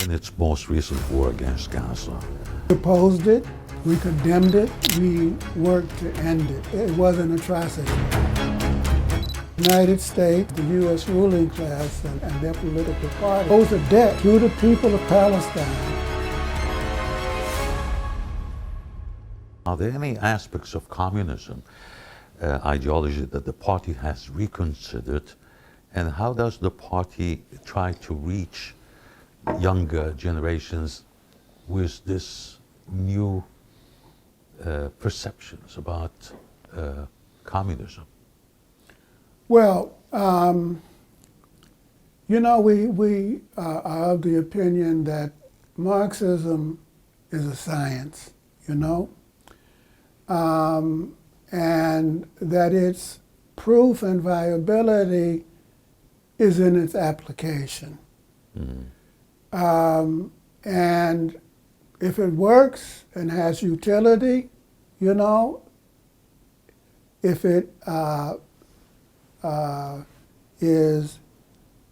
in its most recent war against Gaza? We opposed it, we condemned it, we worked to end it. It was an atrocity. The United States, the U.S. ruling class and their political party owes a debt to the people of Palestine. Are there any aspects of communism ideology that the party has reconsidered, and how does the party try to reach younger generations with this new perceptions about communism? Well, you know, we are of the opinion that Marxism is a science, you know, and that its proof and viability is in its application. Mm-hmm. And if it works and has utility, you know, if it is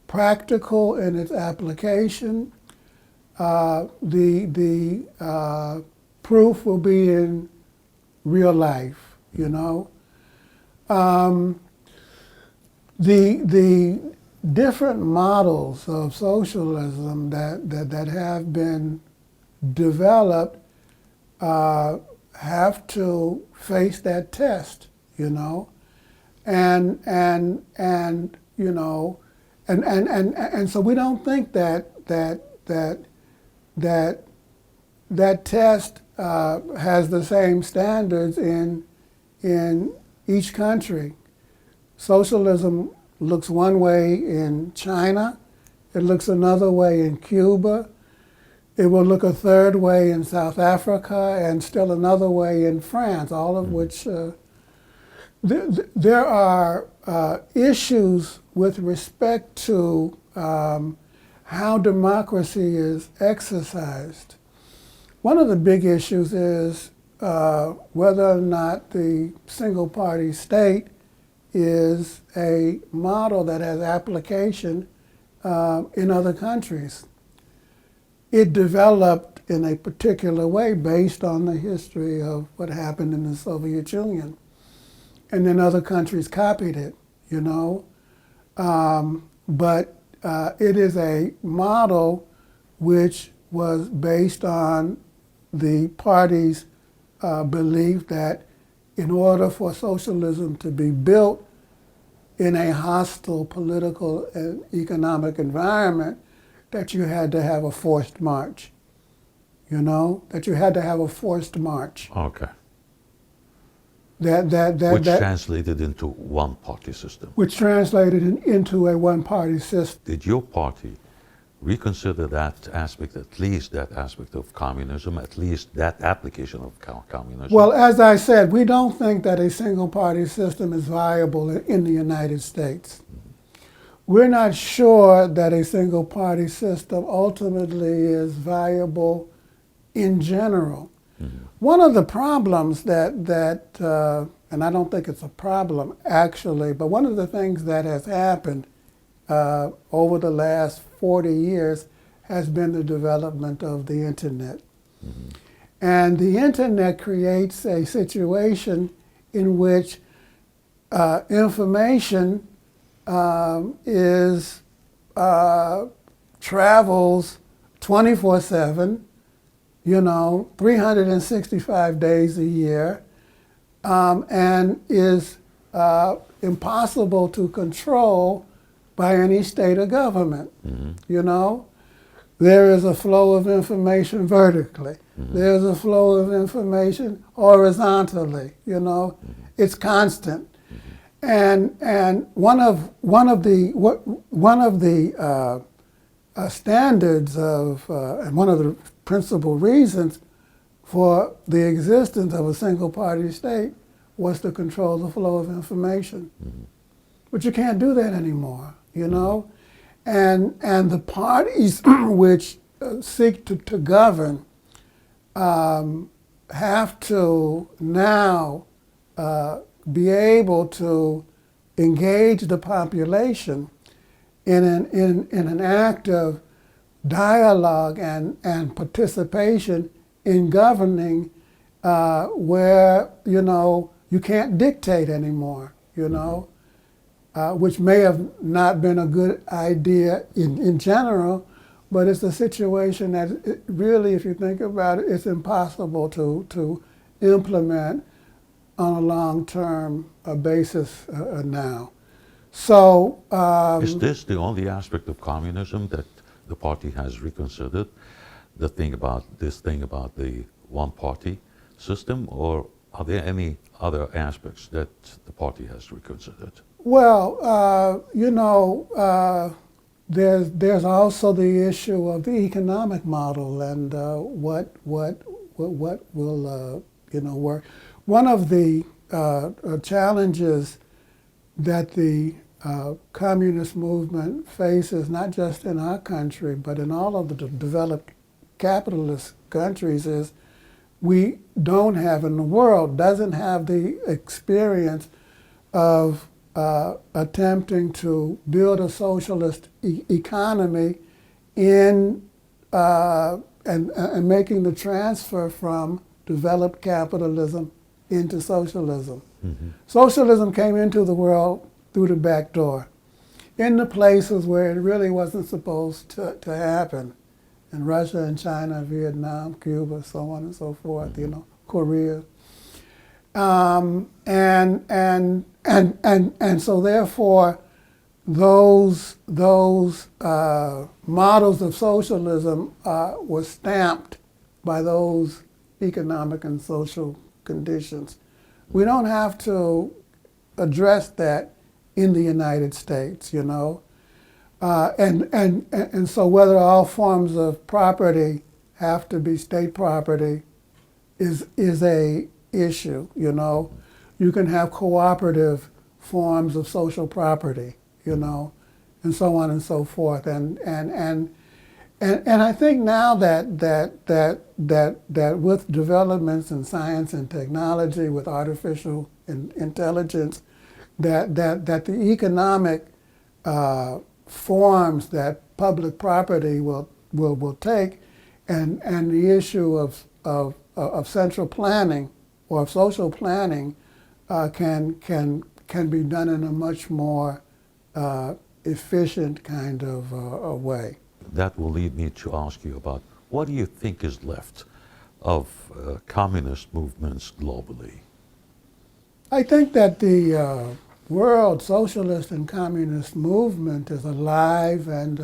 practical in its application, the proof will be in real life, you know. The different models of socialism that have been developed have to face that test, you know, and you know, and so we don't think that test has the same standards in each country. Socialism looks one way in China, it looks another way in Cuba, it will look a third way in South Africa, and still another way in France, all of which there are issues with respect to how democracy is exercised. One of the big issues is whether or not the single-party state is a model that has application in other countries. It developed in a particular way based on the history of what happened in the Soviet Union. And then other countries copied it, you know. But it is a model which was based on the party's belief that in order for socialism to be built in a hostile political and economic environment, that you had to have a forced march, you know, that you had to have a forced march. Okay. Which translated into one-party system. Which translated into a one-party system. Did your party reconsider that aspect, at least that aspect of communism, at least that application of communism? Well, as I said, we don't think that a single-party system is viable in the United States. We're not sure that a single-party system ultimately is viable in general. Mm-hmm. One of the problems that and I don't think it's a problem actually, but one of the things that has happened over the last 40 years has been the development of the internet. Mm-hmm. And the internet creates a situation in which information travels 24/7, you know, 365 days a year, and is impossible to control by any state or government. Mm-hmm. You know, there is a flow of information vertically. Mm-hmm. There's a flow of information horizontally. You know, mm-hmm. It's constant. Mm-hmm. And one of the standards of and one of the principal reasons for the existence of a single-party state was to control the flow of information. Mm-hmm. But you can't do that anymore, you know? And the parties which seek to govern have to now be able to engage the population in an act of dialogue and participation in governing where, you know, you can't dictate anymore, you know, which may have not been a good idea in general, but it's a situation that really, if you think about it, it's impossible to implement on a long-term basis now. So is this the only aspect of communism that the party has reconsidered? The thing about the one-party system, or are there any other aspects that the party has reconsidered? Well, you know, there's also the issue of the economic model and what will you know work. One of the challenges that the communist movement faces, not just in our country, but in all of the developed capitalist countries, is we don't have, in the world, doesn't have the experience of attempting to build a socialist economy in and making the transfer from developed capitalism into socialism. Mm-hmm. Socialism came into the world through the back door, in the places where it really wasn't supposed to happen, in Russia and China, Vietnam, Cuba, so on and so forth. Mm-hmm. You know, Korea, and so therefore, those models of socialism were stamped by those economic and social conditions. We don't have to address that in the United States, you know. And so whether all forms of property have to be state property is a issue, you know. You can have cooperative forms of social property, you know, and so on and so forth. And I think now that with developments in science and technology, with artificial intelligence, that the economic forms that public property will take, and the issue of central planning or of social planning can be done in a much more efficient kind of way. That will lead me to ask you about what do you think is left of communist movements globally? I think that the world socialist and communist movement is alive and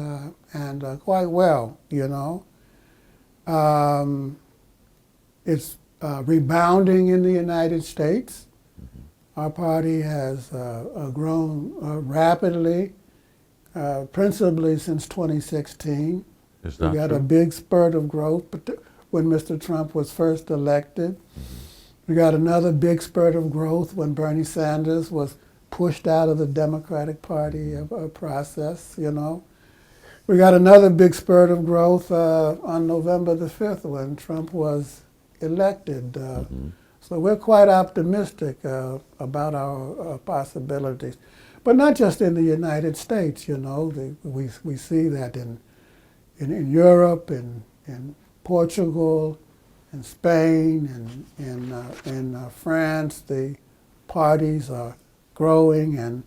quite well, you know. It's rebounding in the United States. Mm-hmm. Our party has grown rapidly, principally since 2016. Is that we got true? a big spurt of growth when Mr. Trump was first elected. Mm-hmm. We got another big spurt of growth when Bernie Sanders was pushed out of the Democratic Party process, you know. We got another big spurt of growth on November the 5th when Trump was elected. Mm-hmm. So we're quite optimistic about our possibilities. But not just in the United States, you know. We see that in Europe, in Portugal, in Spain, in France, the parties are growing and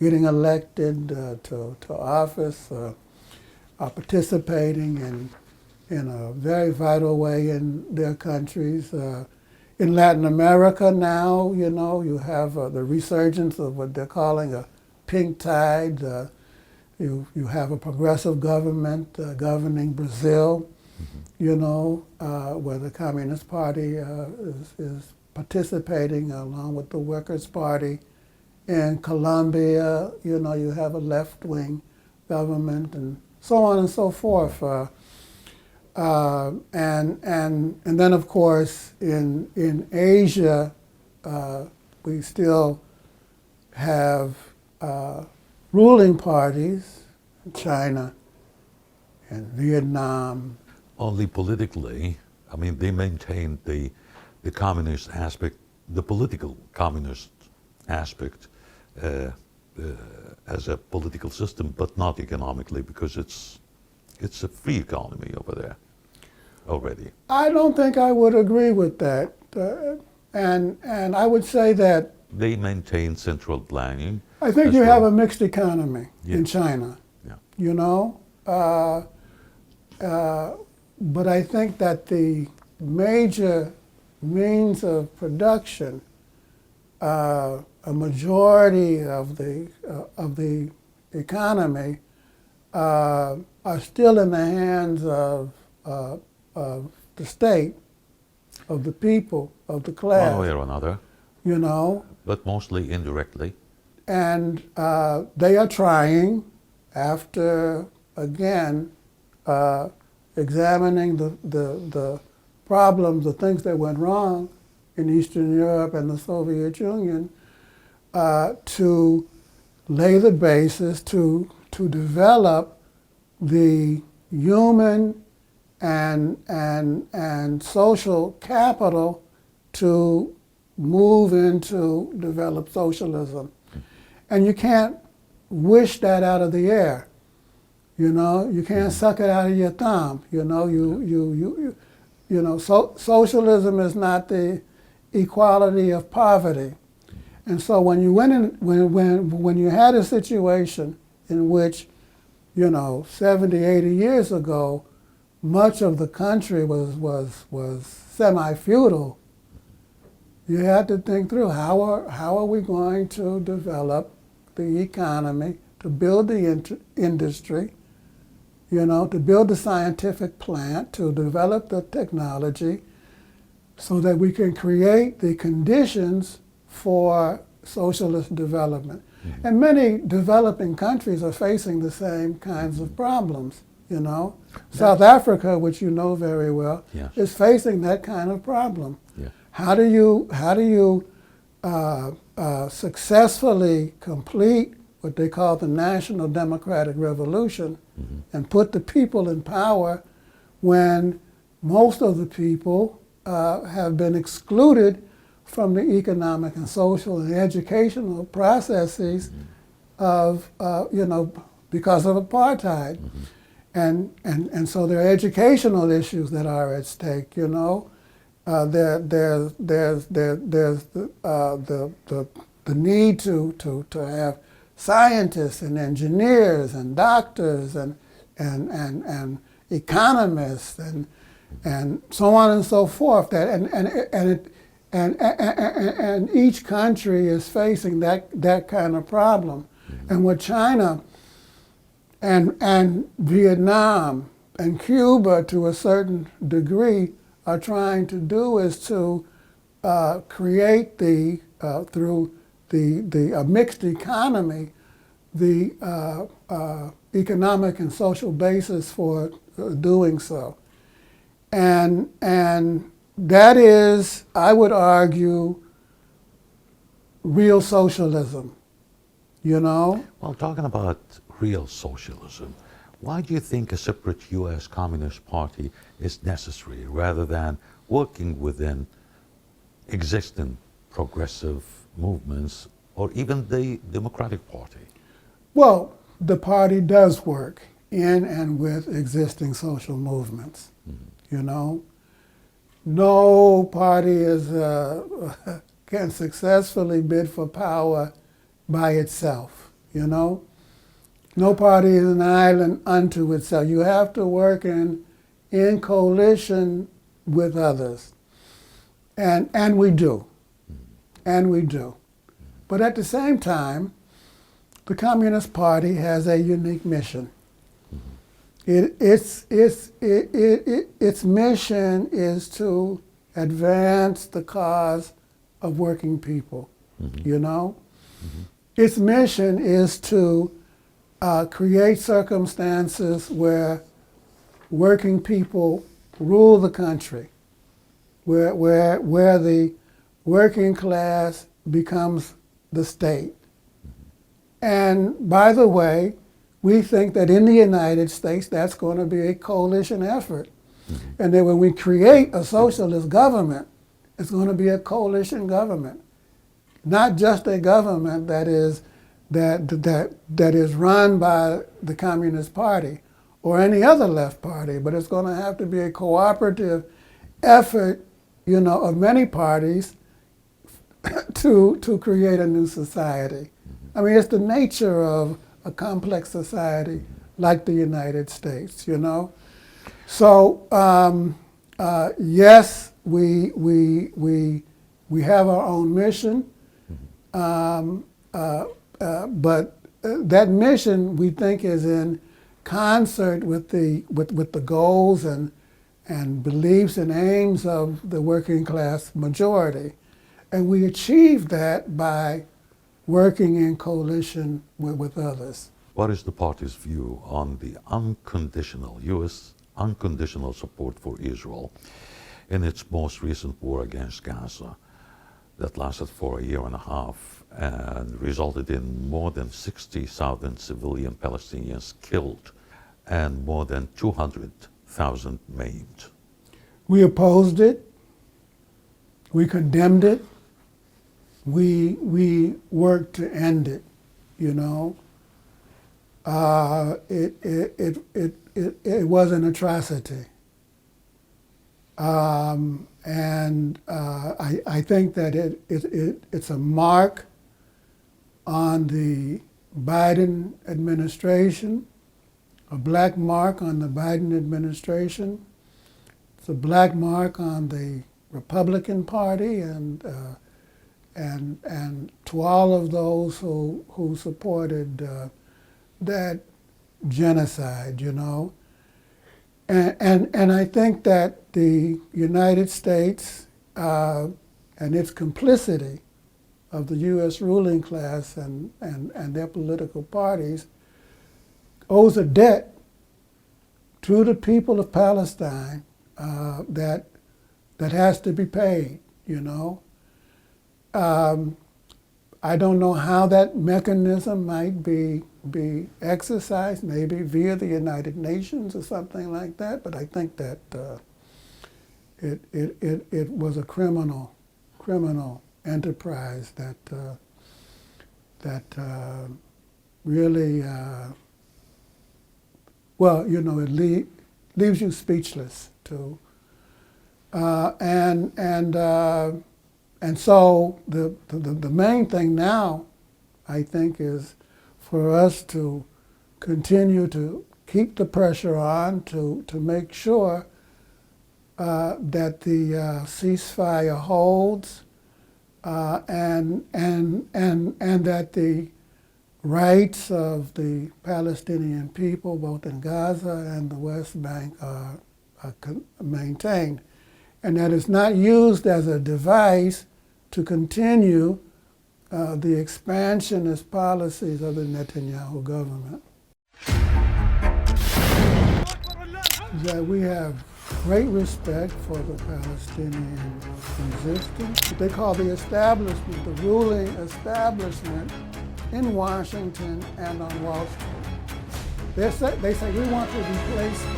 getting elected to office, are participating in a very vital way in their countries. In Latin America now, you know, you have the resurgence of what they're calling a pink tide. You have a progressive government governing Brazil, mm-hmm. you know, where the Communist Party is participating along with the Workers' Party. In Colombia, you know, you have a left-wing government and so on and so forth. And then, of course, in Asia, we still have ruling parties, China and Vietnam. Only politically, I mean, they maintain the communist aspect, the political communist aspect as a political system, but not economically, because it's It's a free economy over there already. I don't think I would agree with that. And I would say that They maintain central planning. I think as you have well. a mixed economy in Yeah. China, Yeah. you know? But I think that the major means of production, a majority of the economy, are still in the hands of the state, of the people, of the class, One way or another, you know? but mostly indirectly. And they are trying, after, again, examining the problems, the things that went wrong in Eastern Europe and the Soviet Union, to lay the basis to develop the human and social capital to move into develop socialism. And you can't wish that out of the air. You know, you can't suck it out of your thumb. You know, socialism is not the equality of poverty. And so when you went in, when you had a situation in which, you know, 70, 80 years ago, much of the country was semi-feudal, you had to think through how are we going to develop the economy, to build the industry, you know, to build the scientific plant, to develop the technology, so that we can create the conditions for socialist development. Mm-hmm. And many developing countries are facing the same kinds of problems, you know. Yes. South Africa, which you know very well, yes, is facing that kind of problem. Yeah. How do you successfully complete what they call the National Democratic Revolution, mm-hmm, and put the people in power when most of the people have been excluded from the economic and social and educational processes, mm-hmm, of, you know, because of apartheid. Mm-hmm. And so there are educational issues that are at stake, you know. There's the need to have scientists and engineers and doctors and economists and so on and so forth. And each country is facing that kind of problem. Mm-hmm. And what China and Vietnam and Cuba, to a certain degree, are trying to do is to create through a mixed economy, the economic and social basis for doing so. And that is, I would argue, real socialism, you know? Well, talking about real socialism, why do you think a separate U.S. Communist Party is necessary rather than working within existing progressive movements or even the Democratic Party? Well, the party does work in and with existing social movements, mm-hmm, you know. No party can successfully bid for power by itself, you know. No party is an island unto itself. You have to work in coalition with others. And we do. And we do. But at the same time, the Communist Party has a unique mission. Its mission is to advance the cause of working people, mm-hmm, you know? Mm-hmm. Its mission is to create circumstances where working people rule the country, where the working class becomes the state. And by the way, we think that in the United States, that's going to be a coalition effort. Mm-hmm. And that when we create a socialist government, it's going to be a coalition government, not just a government that is run by the Communist Party or any other left party, but it's going to have to be a cooperative effort, you know, of many parties to create a new society. I mean, it's the nature of a complex society like the United States, you know. So yes, we have our own mission, but that mission we think is in concert with the goals and beliefs and aims of the working class majority, and we achieve that by working in coalition with others. What is the party's view on the unconditional U.S. unconditional support for Israel in its most recent war against Gaza that lasted for a year and a half and resulted in more than 60,000 civilian Palestinians killed and more than 200,000 maimed? We opposed it. We condemned it. We worked to end it, you know. It was an atrocity. And I think that it's a mark on the Biden administration, a black mark on the Biden administration. It's a black mark on the Republican Party and to all of those who supported that genocide, you know. And I think that the United States and its complicity of the U.S. ruling class and their political parties owes a debt to the people of Palestine that has to be paid, you know. I don't know how that mechanism might be exercised, maybe via the United Nations or something like that, but I think that it was a criminal enterprise that really, well, you know, it leaves you speechless too. And so the main thing now, I think, is for us to continue to keep the pressure on to make sure that the ceasefire holds and that the rights of the Palestinian people, both in Gaza and the West Bank, are maintained, and that it's not used as a device to continue the expansionist policies of the Netanyahu government. That we have great respect for the Palestinian resistance. They call the establishment, the ruling establishment in Washington and on Wall Street. They say we want to replace them.